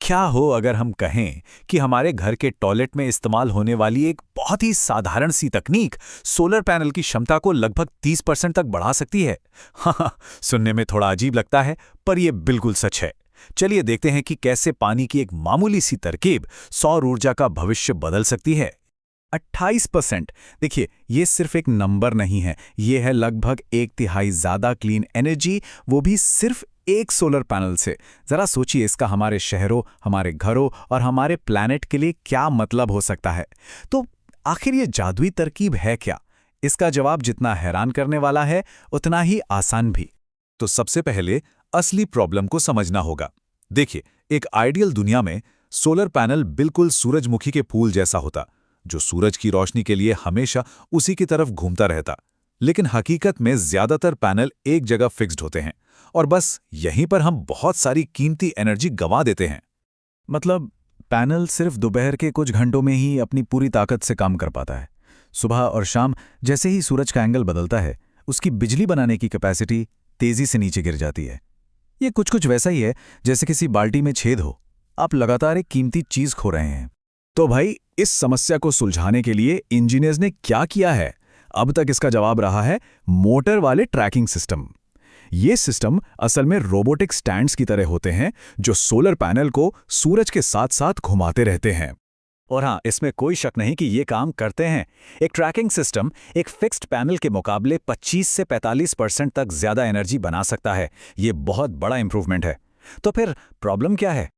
क्या हो अगर हम कहें कि हमारे घर के टॉयलेट में इस्तेमाल होने वाली एक बहुत ही साधारण सी तकनीक सोलर पैनल की क्षमता को लगभग 30% तक बढ़ा सकती है। हाँ, सुनने में थोड़ा अजीब लगता है, पर यह बिल्कुल सच है। चलिए देखते हैं कि कैसे पानी की एक मामूली सी तरकीब सौर ऊर्जा का भविष्य बदल सकती है। 28%। देखिए, ये सिर्फ एक नंबर नहीं है, ये है लगभग 1/3 ज़्यादा क्लीन एनर्जी, वो भी सिर्फ एक सोलर पैनल से। जरा सोचिए इसका हमारे शहरों, हमारे घरों और हमारे प्लैनेट के लिए क्या मतलब हो सकता है। तो आखिर ये जादुई तरकीब है क्या? इसका जवाब जितना हैरान करने वाला है, उतना ही आसान भी। तो सबसे पहले असली प्रॉब्लम को समझना होगा। देखिए, एक आइडियल दुनिया में सोलर पैनल बिल्कुल सूरजमुखी के फूल जैसा होता, जो सूरज की रोशनी के लिए हमेशा उसी की तरफ घूमता रहता। लेकिन हकीकत में ज्यादातर पैनल एक जगह फिक्स्ड होते हैं और बस यहीं पर हम बहुत सारी कीमती एनर्जी गंवा देते हैं। मतलब पैनल सिर्फ दोपहर के कुछ घंटों में ही अपनी पूरी ताकत से काम कर पाता है। सुबह और शाम जैसे ही सूरज का एंगल बदलता है, उसकी बिजली बनाने की कैपेसिटी तेजी से नीचे गिर जाती है। ये कुछ कुछ वैसा ही है जैसे किसी बाल्टी में छेद हो, आप लगातार एक कीमती चीज खो रहे हैं। तो भाई, इस समस्या को सुलझाने के लिए इंजीनियर्स ने क्या किया है? अब तक इसका जवाब रहा है मोटर वाले ट्रैकिंग सिस्टम। ये सिस्टम असल में रोबोटिक स्टैंड्स की तरह होते हैं, जो सोलर पैनल को सूरज के साथ साथ घुमाते रहते हैं। और हाँ, इसमें कोई शक नहीं कि ये काम करते हैं। एक ट्रैकिंग सिस्टम एक फिक्स्ड पैनल के मुकाबले 25 से 45% तक ज्यादा एनर्जी बना सकता है। ये बहुत बड़ा इंप्रूवमेंट है। तो फिर प्रॉब्लम क्या है?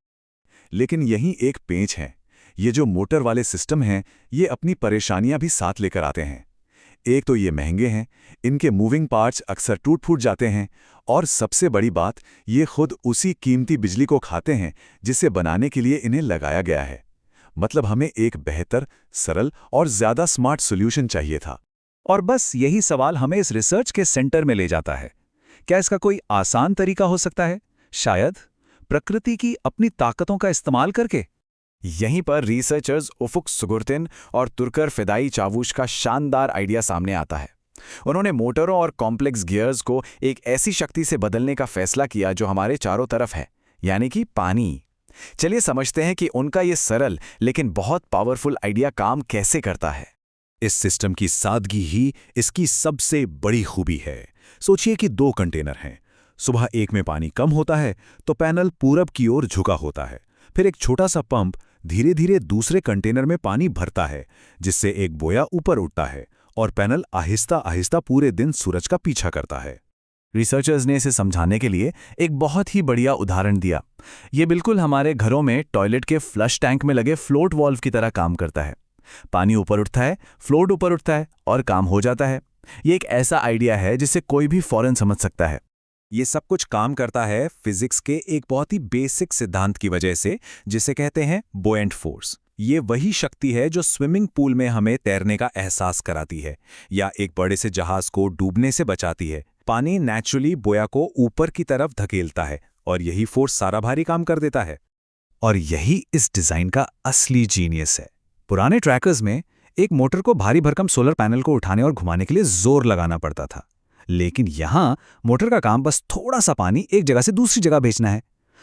लेकिन यहीं एक पेंच है। ये जो मोटर वाले सिस्टम हैं, ये अपनी परेशानियां भी साथ लेकर आते हैं। एक तो ये महंगे हैं, इनके मूविंग पार्ट्स अक्सर टूट फूट जाते हैं, और सबसे बड़ी बात, ये खुद उसी कीमती बिजली को खाते हैं जिसे बनाने के लिए इन्हें लगाया गया है। मतलब हमें एक बेहतर, सरल और ज्यादा स्मार्ट सॉल्यूशन चाहिए था। और बस यही सवाल हमें इस रिसर्च के सेंटर में ले जाता है। क्या इसका कोई आसान तरीका हो सकता है? शायद प्रकृति की अपनी ताकतों का इस्तेमाल करके। यहीं पर रिसर्चर्स उफुक सुगुर्तिन और तुर्कर फिदाई चावुश का शानदार आइडिया सामने आता है। उन्होंने मोटरों और कॉम्प्लेक्स गियर्स को एक ऐसी शक्ति से बदलने का फैसला किया जो हमारे चारों तरफ है, यानी कि पानी। चलिए समझते हैं कि उनका ये सरल लेकिन बहुत पावरफुल आइडिया काम कैसे करता है। इस सिस्टम की सादगी ही इसकी सबसे बड़ी खूबी है। सोचिए कि 2 कंटेनर हैं। सुबह एक में पानी कम होता है तो पैनल पूरब की ओर झुका होता है। फिर एक छोटा सा पंप धीरे धीरे दूसरे कंटेनर में पानी भरता है, जिससे एक बोया ऊपर उठता है और पैनल आहिस्ता आहिस्ता पूरे दिन सूरज का पीछा करता है। रिसर्चर्स ने इसे समझाने के लिए एक बहुत ही बढ़िया उदाहरण दिया। ये बिल्कुल हमारे घरों में टॉयलेट के फ्लश टैंक में लगे फ्लोट वॉल्व की तरह काम करता है। पानी ऊपर उठता है, फ्लोट ऊपर उठता है और काम हो जाता है। ये एक ऐसा आइडिया है जिसे कोई भी फौरन समझ सकता है। ये सब कुछ काम करता है फिजिक्स के एक बहुत ही बेसिक सिद्धांत की वजह से, जिसे कहते हैं बुएंट फोर्स। ये वही शक्ति है जो स्विमिंग पूल में हमें तैरने का एहसास कराती है या एक बड़े से जहाज को डूबने से बचाती है। पानी नेचुरली बोया को ऊपर की तरफ धकेलता है और यही फोर्स सारा भारी काम कर देता है। और यही इस डिजाइन का असली जीनियस है। पुराने ट्रैकर्स में एक मोटर को भारी भरकम सोलर पैनल को उठाने और घुमाने के लिए जोर लगाना पड़ता था, लेकिन यहां मोटर का काम बस थोड़ा सा पानी एक जगह से दूसरी जगह भेजना है।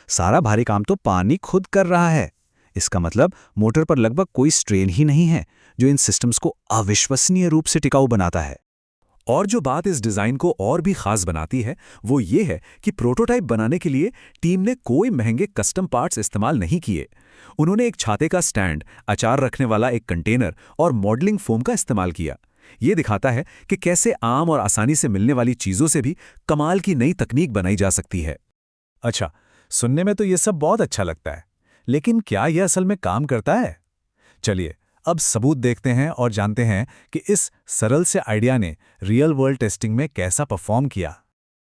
सारा भारी काम तो पानी खुद कर रहा है। इसका मतलब मोटर पर लगभग कोई स्ट्रेन ही नहीं है, जो इन सिस्टम्स को अविश्वसनीय रूप से टिकाऊ बनाता है। और जो बात इस डिजाइन को और भी खास बनाती है, वो ये है कि प्रोटोटाइप बनाने के लिए टीम ने कोई महंगे कस्टम पार्ट्स इस्तेमाल नहीं किए। उन्होंने एक छाते का स्टैंड, अचार रखने वाला एक कंटेनर और मॉडलिंग फोम का इस्तेमाल किया। ये दिखाता है कि कैसे आम और आसानी से मिलने वाली चीजों से भी कमाल की नई तकनीक बनाई जा सकती है। अच्छा, सुनने में तो ये सब बहुत अच्छा लगता है, लेकिन क्या यह असल में काम करता है? चलिए अब सबूत देखते हैं और जानते हैं कि इस सरल से आइडिया ने रियल वर्ल्ड टेस्टिंग में कैसा परफॉर्म किया।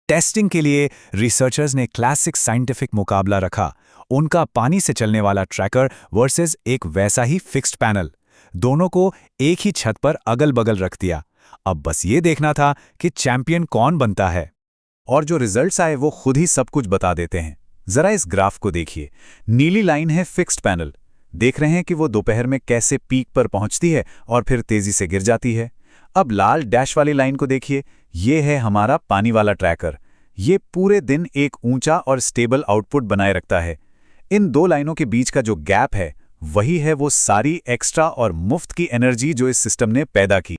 टेस्टिंग के लिए रिसर्चर्स ने क्लासिक साइंटिफिक मुकाबला रखा, उनका पानी से चलने वाला ट्रैकर वर्सेस एक वैसा ही फिक्स्ड पैनल। दोनों को एक ही छत पर अगल बगल रख दिया। अब बस ये देखना था कि चैंपियन कौन बनता है। और जो रिजल्ट्स आए वो खुद ही सब कुछ बता देते हैं। जरा इस ग्राफ को देखिए। नीली लाइन है फिक्स्ड पैनल। देख रहे हैं कि वो दोपहर में कैसे पीक पर पहुंचती है और फिर तेजी से गिर जाती है। अब लाल डैश वाली लाइन को देखिए, ये है हमारा पानी वाला ट्रैकर। ये पूरे दिन एक ऊंचा और स्टेबल आउटपुट बनाए रखता है। इन दो लाइनों के बीच का जो गैप है वही है वो सारी एक्स्ट्रा और मुफ्त की एनर्जी जो इस सिस्टम ने पैदा की।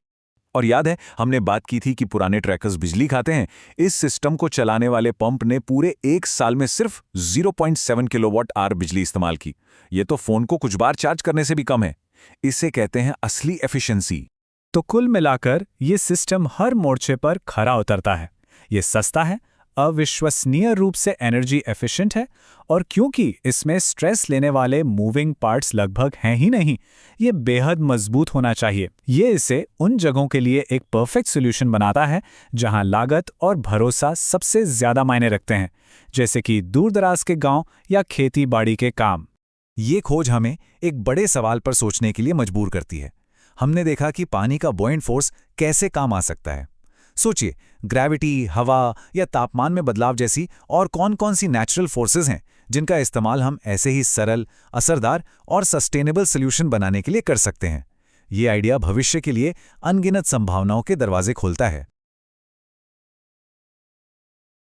और याद है हमने बात की थी कि पुराने ट्रैकर्स बिजली खाते हैं। इस सिस्टम को चलाने वाले पंप ने पूरे 1 साल में सिर्फ 0.7 किलोवाट आवर बिजली इस्तेमाल की। ये तो फोन को कुछ बार चार्ज करने से भी कम है। इसे कहते हैं असली एफिशिएंसी। तो कुल मिलाकर ये सिस्टम हर मोर्चे पर खरा उतरता है। ये सस्ता है, अविश्वसनीय रूप से एनर्जी एफिशिएंट है, और क्योंकि इसमें स्ट्रेस लेने वाले मूविंग पार्ट्स लगभग हैं ही नहीं, ये बेहद मजबूत होना चाहिए। ये इसे उन जगहों के लिए एक परफेक्ट सॉल्यूशन बनाता है जहां लागत और भरोसा सबसे ज्यादा मायने रखते हैं, जैसे कि दूरदराज के गांव या खेती बाड़ी के काम। ये खोज हमें एक बड़े सवाल पर सोचने के लिए मजबूर करती है। हमने देखा कि पानी का बॉयंट फोर्स कैसे काम आ सकता है। सोचिए, ग्रेविटी, हवा या तापमान में बदलाव जैसी और कौन-कौन सी नेचुरल फोर्सेस हैं जिनका इस्तेमाल हम ऐसे ही सरल, असरदार और सस्टेनेबल सॉल्यूशन बनाने के लिए कर सकते हैं। ये आइडिया भविष्य के लिए अनगिनत संभावनाओं के दरवाजे खोलता है।